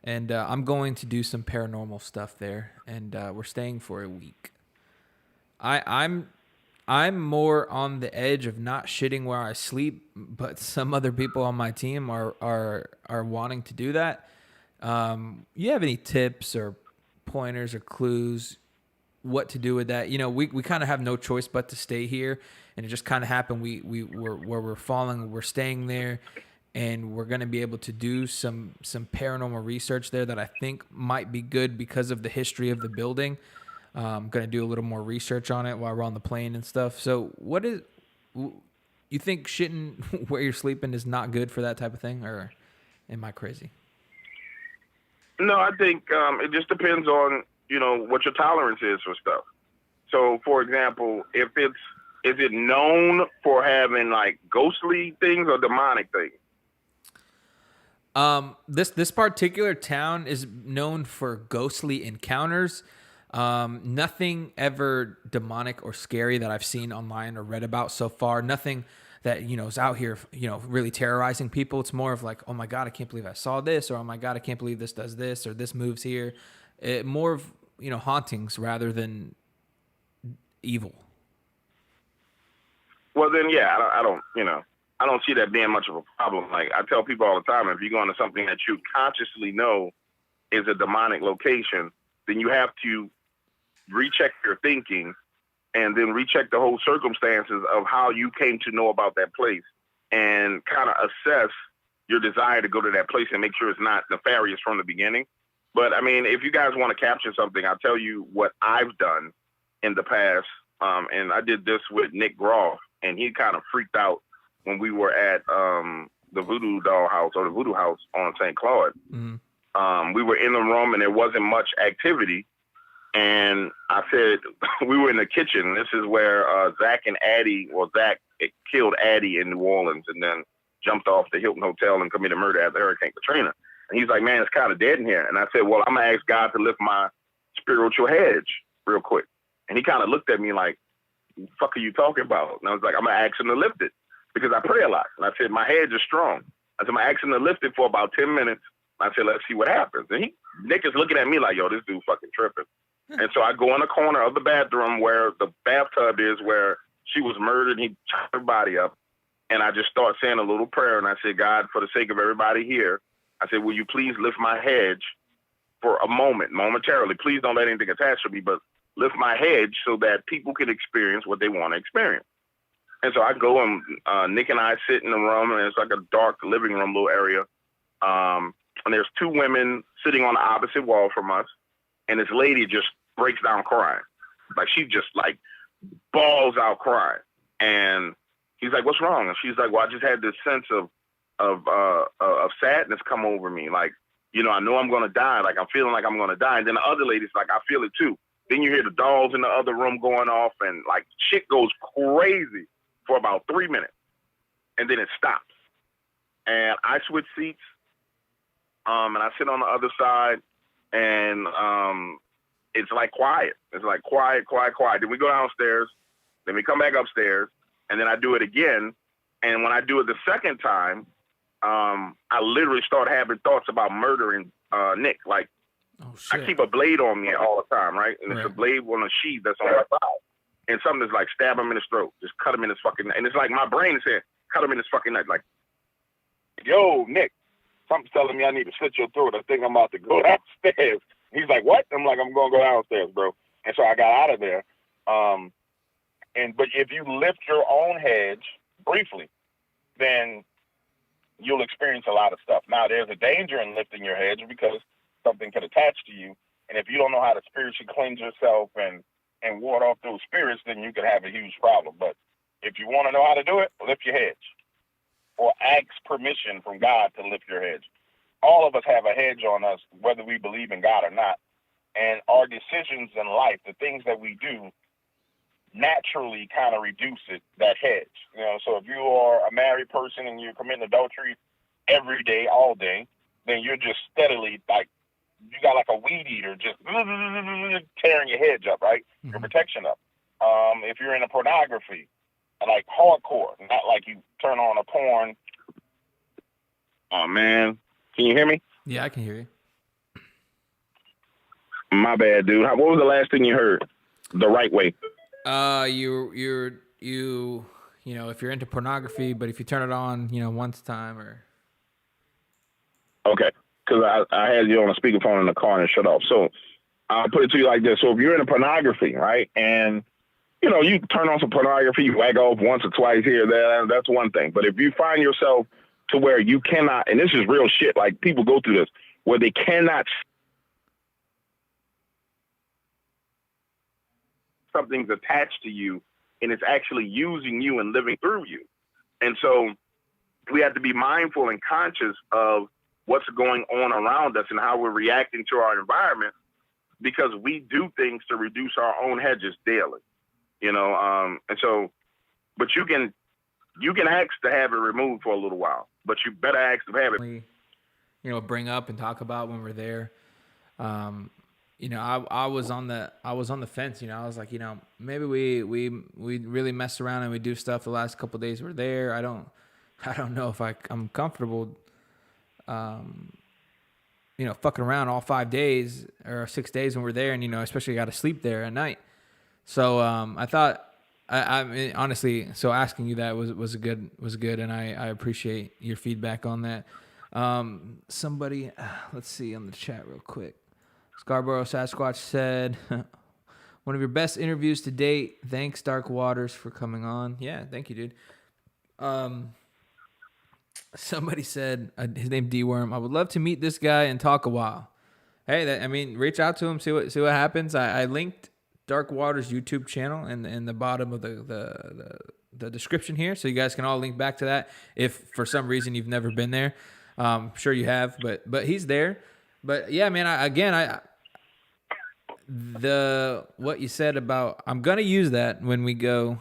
And I'm going to do some paranormal stuff there, and we're staying for a week. I'm more on the edge of not shitting where I sleep, but some other people on my team are wanting to do that. You have any tips or pointers or clues what to do with that? You know, we kind of have no choice but to stay here, and it just kind of happened. We're staying there. And we're going to be able to do some paranormal research there that I think might be good because of the history of the building. I'm going to do a little more research on it while we're on the plane and stuff. So you think shitting where you're sleeping is not good for that type of thing, or am I crazy? No, I think it just depends on, you know, what your tolerance is for stuff. So, for example, if Is it known for having like ghostly things or demonic things? This particular town is known for ghostly encounters. Nothing ever demonic or scary that I've seen online or read about so far. Nothing that, is out here, really terrorizing people. It's more of like, oh my God, I can't believe I saw this, or oh my God, I can't believe this does this, or this moves here. More of, hauntings rather than evil. Well, then, yeah, I don't see that being much of a problem. Like I tell people all the time, if you go into something that you consciously know is a demonic location, then you have to recheck your thinking and then recheck the whole circumstances of how you came to know about that place and kind of assess your desire to go to that place and make sure it's not nefarious from the beginning. But I mean, if you guys want to capture something, I'll tell you what I've done in the past. And I did this with Nick Groff, and he kind of freaked out when we were at the Voodoo Doll House or the Voodoo House on St. Claude. Mm-hmm. We were in the room and there wasn't much activity. And I said, we were in the kitchen. This is where Zach killed Addie in New Orleans and then jumped off the Hilton Hotel and committed murder after Hurricane Katrina. And he's like, man, it's kind of dead in here. And I said, well, I'm going to ask God to lift my spiritual hedge real quick. And he kind of looked at me like, what the fuck are you talking about? And I was like, I'm going to ask him to lift it because I pray a lot. And I said, my hedge is strong. I said, I'm going to ask him to lift it for about 10 minutes. I said, let's see what happens. And Nick is looking at me like, yo, this dude fucking tripping. And so I go in the corner of the bathroom where the bathtub is, where she was murdered. He chopped her body up. And I just start saying a little prayer. And I said, God, for the sake of everybody here, I said, will you please lift my hedge for a moment, momentarily. Please don't let anything attach to me, but lift my hedge so that people can experience what they want to experience. And so I go and Nick and I sit in the room, and it's like a dark living room little area. And there's two women sitting on the opposite wall from us. And this lady just breaks down crying. Like she just like bawls out crying. And he's like, what's wrong? And she's like, well, I just had this sense of sadness come over me. Like, I know I'm going to die. Like, I'm feeling like I'm going to die. And then the other lady's like, I feel it too. Then you hear the dolls in the other room going off, and like shit goes crazy for about 3 minutes. And then it stops. And I switch seats. And I sit on the other side, and it's like quiet. It's like quiet. Then we go downstairs. Then we come back upstairs. And then I do it again. And when I do it the second time, I literally start having thoughts about murdering Nick. Like, oh, shit. I keep a blade on me all the time, right? And it's a blade on a sheath that's on my side. And something that's like, stab him in his throat. Just cut him in his fucking neck. And it's like my brain is saying, cut him in his fucking neck. Like, yo, Nick, something's telling me I need to slit your throat. I think I'm about to go downstairs. He's like, what? I'm like, I'm going to go downstairs, bro. And so I got out of there. But if you lift your own hedge briefly, then you'll experience a lot of stuff. Now, there's a danger in lifting your hedge because something could attach to you. And if you don't know how to spiritually cleanse yourself and ward off those spirits, then you could have a huge problem. But if you want to know how to do it, lift your hedge or ask permission from God to lift your hedge. All of us have a hedge on us, whether we believe in God or not. And our decisions in life, the things that we do, naturally kind of reduce that hedge. So if you are a married person and you're committing adultery every day, all day, then you're just steadily like, you got like a weed eater just tearing your hedge up, right? Mm-hmm. Your protection up. If you're into pornography, like hardcore, not like you turn on a porn. Oh man, can you hear me? Yeah, I can hear you. My bad, dude. What was the last thing you heard? The right way. If you're into pornography, but if you turn it on, once a time or. Okay, because I had you on a speakerphone in the car and it shut off. So I'll put it to you like this. So if you're into pornography, right, and you turn on some pornography, you whack off once or twice here, there, that's one thing. But if you find yourself to where you cannot, and this is real shit, like people go through this, where they cannot, something's attached to you and it's actually using you and living through you. And so we have to be mindful and conscious of what's going on around us and how we're reacting to our environment, because we do things to reduce our own hedges daily, and so But you can ask to have it removed for a little while, but you better ask to have it. You know, bring up and talk about when we're there. You know, I was on the fence. You know, I was like, you know, maybe we really mess around and we do stuff the last couple of days we're there. I don't know if I'm comfortable. You know, fucking around all 5 days or 6 days when we're there, and you know, especially got to sleep there at night. So I thought, I mean, honestly, so asking you that was good, and I appreciate your feedback on that. Somebody, let's see on the chat real quick. Scarborough Sasquatch said, one of your best interviews to date. Thanks, Dark Waters, for coming on. Yeah, thank you, dude. Somebody said, his name D-Worm, I would love to meet this guy and talk a while. Hey, I mean, reach out to him, see what happens. I linked Dark Waters YouTube channel in the bottom of the description here, so you guys can all link back to that if for some reason you've never been there. I'm sure you have, but he's there. But yeah, man, what you said about, I'm gonna use that when we go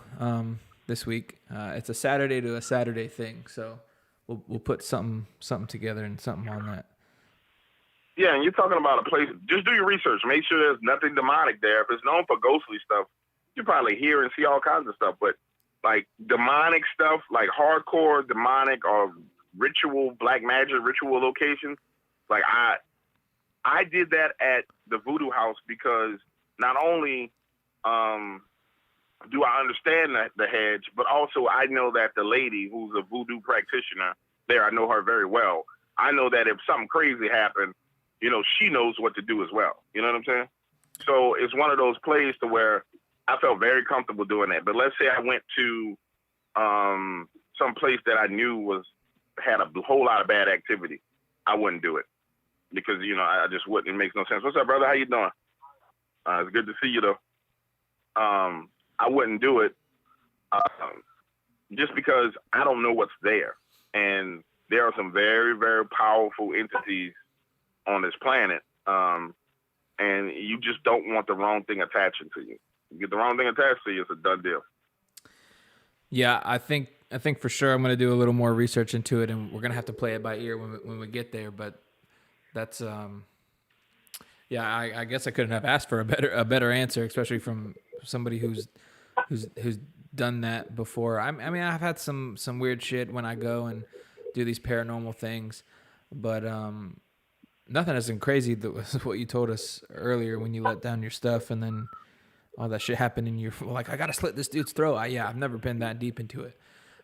this week. It's a Saturday to a Saturday thing, so we'll put something together and something on that. Yeah, and you're talking about a place. Just do your research. Make sure there's nothing demonic there. If it's known for ghostly stuff, you probably hear and see all kinds of stuff. But like demonic stuff, like hardcore demonic or ritual, black magic ritual locations, like I did that at the Voodoo House because not only do I understand the hedge, but also I know that the lady who's a voodoo practitioner there, I know her very well. I know that if something crazy happened, you know, she knows what to do as well. You know what I'm saying? So it's one of those places to where I felt very comfortable doing that. But let's say I went to some place that I knew had a whole lot of bad activity. I wouldn't do it because, you know, I just wouldn't. It makes no sense. What's up, brother? How you doing? It's good to see you, though. I wouldn't do it just because I don't know what's there. And there are some very, very powerful entities on this planet. And you just don't want the wrong thing attaching to you. You get the wrong thing attached to you, it's a done deal. Yeah, I think for sure I'm going to do a little more research into it, and we're going to have to play it by ear when we get there. But that's, yeah, I guess I couldn't have asked for a better answer, especially from somebody who's done that before. I mean, I've had some weird shit when I go and do these paranormal things, but nothing as crazy that was what you told us earlier when you let down your stuff and then all that shit happened and you're like, I gotta slit this dude's throat. I've never been that deep into it.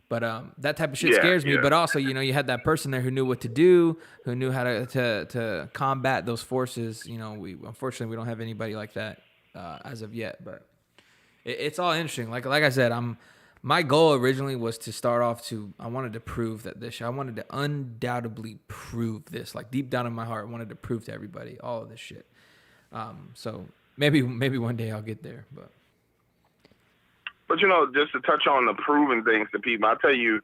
But that type of shit scares me. But also, you know, you had that person there who knew what to do, who knew how to combat those forces. You know, unfortunately we don't have anybody like that as of yet. But it's all interesting. Like I said, my goal originally was to start off I wanted to prove that I wanted to undoubtedly prove this. Like deep down in my heart, I wanted to prove to everybody all of this shit. So maybe one day I'll get there, But, you know, just to touch on the proving things to people, I'll tell you,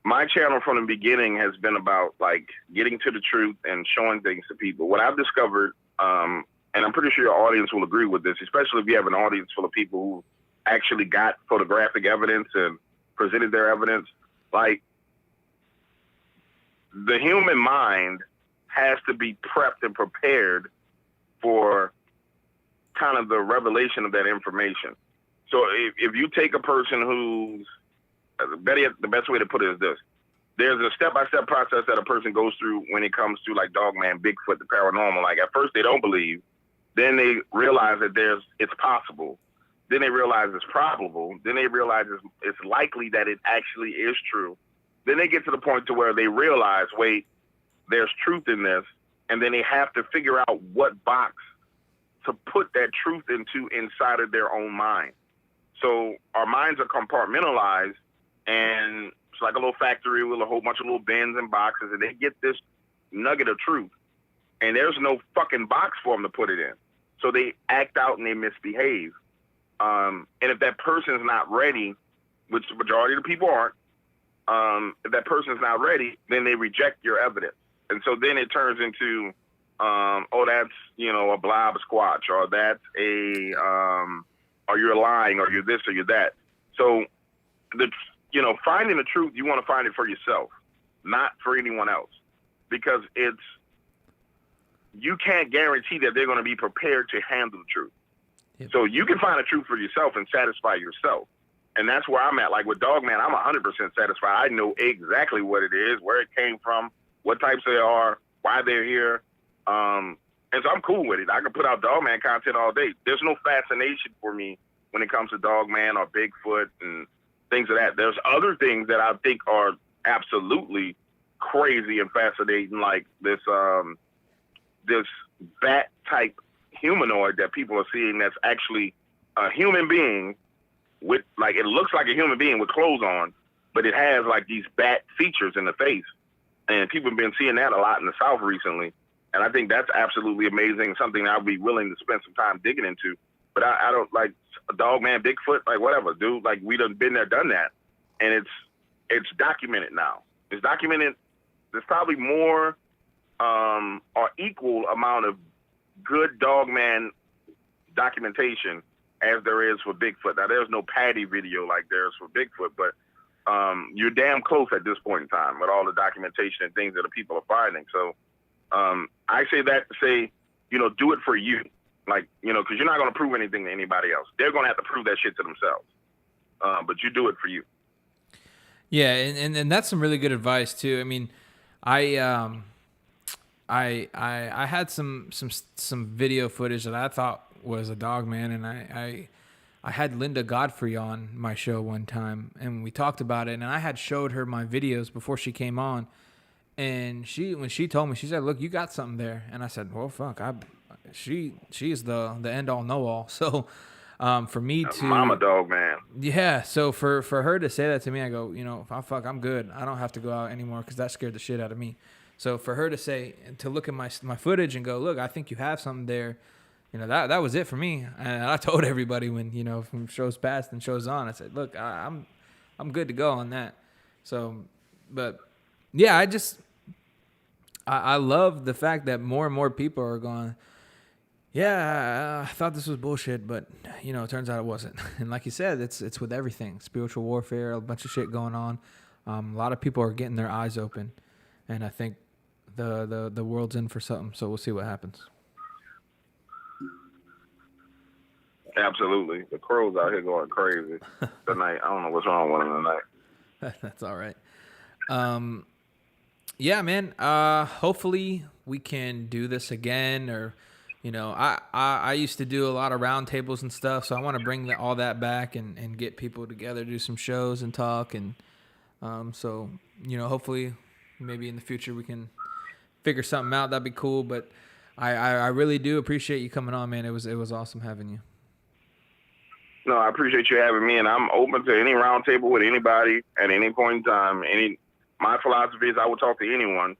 my channel from the beginning has been about, like, getting to the truth and showing things to people. What I've discovered, and I'm pretty sure your audience will agree with this, especially if you have an audience full of people who actually got photographic evidence and presented their evidence, like, the human mind has to be prepped and prepared for kind of the revelation of that information. So if you take a person who's, the best way to put it is this. There's a step-by-step process that a person goes through when it comes to like Dogman, Bigfoot, the paranormal. Like at first they don't believe. Then they realize that it's possible. Then they realize it's probable. Then they realize it's likely that it actually is true. Then they get to the point to where they realize, wait, there's truth in this. And then they have to figure out what box to put that truth into inside of their own mind. So our minds are compartmentalized, and it's like a little factory with a whole bunch of little bins and boxes, and they get this nugget of truth. And there's no fucking box for them to put it in. So they act out and they misbehave. And if that person's not ready, which the majority of the people aren't, if that person's not ready, then they reject your evidence. And so then it turns into, oh, that's, you know, a blob squatch, or that's or you're lying, or you're this, or you're that. So the finding the truth, you want to find it for yourself, not for anyone else, because you can't guarantee that they're going to be prepared to handle the truth. Yep. So you can find the truth for yourself and satisfy yourself. And that's where I'm at. Like with Dogman, I'm 100% satisfied. I know exactly what it is, where it came from, what types they are, why they're here. And so I'm cool with it. I can put out Dogman content all day. There's no fascination for me when it comes to Dogman or Bigfoot and things of that. There's other things that I think are absolutely crazy and fascinating, like this bat type humanoid that people are seeing that's actually a human being with, like, it looks like a human being with clothes on, but it has like these bat features in the face. And people have been seeing that a lot in the South recently. And I think that's absolutely amazing, something I'll be willing to spend some time digging into. But I don't like Dogman, Bigfoot, like whatever, dude. Like, we done been there, done that. And it's documented now. It's documented. There's probably more or equal amount of good Dogman documentation as there is for Bigfoot. Now, there's no Patty video like there's for Bigfoot, but you're damn close at this point in time with all the documentation and things that the people are finding. So I say that to say, do it for you. Like, because you're not going to prove anything to anybody else. They're going to have to prove that shit to themselves. But you do it for you. Yeah, and that's some really good advice too. I mean, I had some video footage that I thought was a Dogman, and I had Linda Godfrey on my show one time, and we talked about it, and I had showed her my videos before she came on, and when she told me, she said, "Look, you got something there," and I said, "Well, fuck, she is the end all know all." So for me to Mama Dogman. Yeah, so for her to say that to me, I go, I'm good. I don't have to go out anymore because that scared the shit out of me. So for her to look at my footage and go, "Look, I think you have something there," that was it for me. And I told everybody when, from shows past and shows on, I said, "Look, I'm good to go on that." So, but yeah, I love the fact that more and more people are going, "Yeah, I thought this was bullshit, but it turns out it wasn't." And like you said, it's with everything, spiritual warfare, a bunch of shit going on. A lot of people are getting their eyes open, and I think the world's in for something. So we'll see what happens. Absolutely, the crows out here going crazy tonight. I don't know what's wrong with them tonight. That's all right. Yeah, man. Hopefully we can do this again, or. I used to do a lot of roundtables and stuff, so I want to bring all that back and get people together, do some shows and talk. And so, hopefully maybe in the future we can figure something out. That'd be cool. But I really do appreciate you coming on, man. It was awesome having you. No, I appreciate you having me, and I'm open to any roundtable with anybody at any point in time. My philosophy is I will talk to anyone.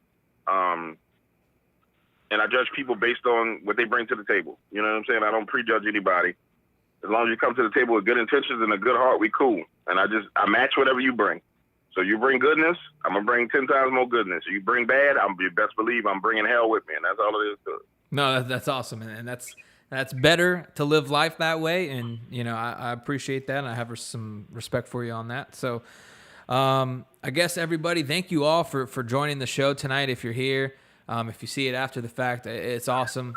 And I judge people based on what they bring to the table. You know what I'm saying? I don't prejudge anybody. As long as you come to the table with good intentions and a good heart, we cool. And I match whatever you bring. So you bring goodness, I'm going to bring 10 times more goodness. You bring bad, you best believe I'm bringing hell with me. And that's all it is to it. No, that's awesome. And that's better to live life that way. And, I appreciate that. And I have some respect for you on that. So I guess everybody, thank you all for joining the show tonight. If you're here, if you see it after the fact, it's awesome.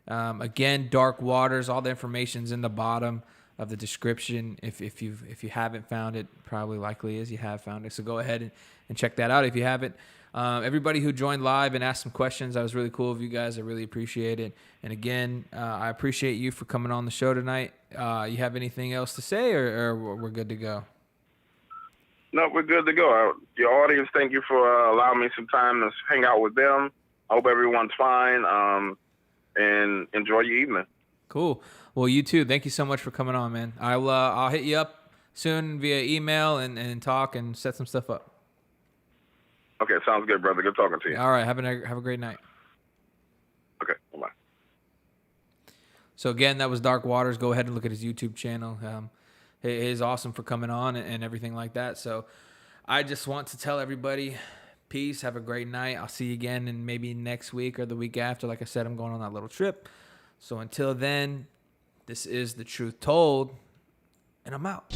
Again, Dark Waters, all the information's in the bottom of the description. If you haven't found it, probably likely is you have found it. So go ahead and check that out if you haven't. Everybody who joined live and asked some questions, that was really cool of you guys. I really appreciate it. And again, I appreciate you for coming on the show tonight. You have anything else to say, or we're good to go? No, we're good to go. Your audience, thank you for allowing me some time to hang out with them. I hope everyone's fine, and enjoy your evening. Cool. Well, you too. Thank you so much for coming on, man. I'll hit you up soon via email and talk and set some stuff up. Okay, sounds good, brother. Good talking to you. All right. Have a great night. Okay, bye. So again, that was Dark Waters. Go ahead and look at his YouTube channel. It is awesome for coming on and everything like that. So I just want to tell everybody, peace. Have a great night. I'll see you again in maybe next week or the week after. Like I said, I'm going on that little trip. So until then, this is The Truth Told, and I'm out.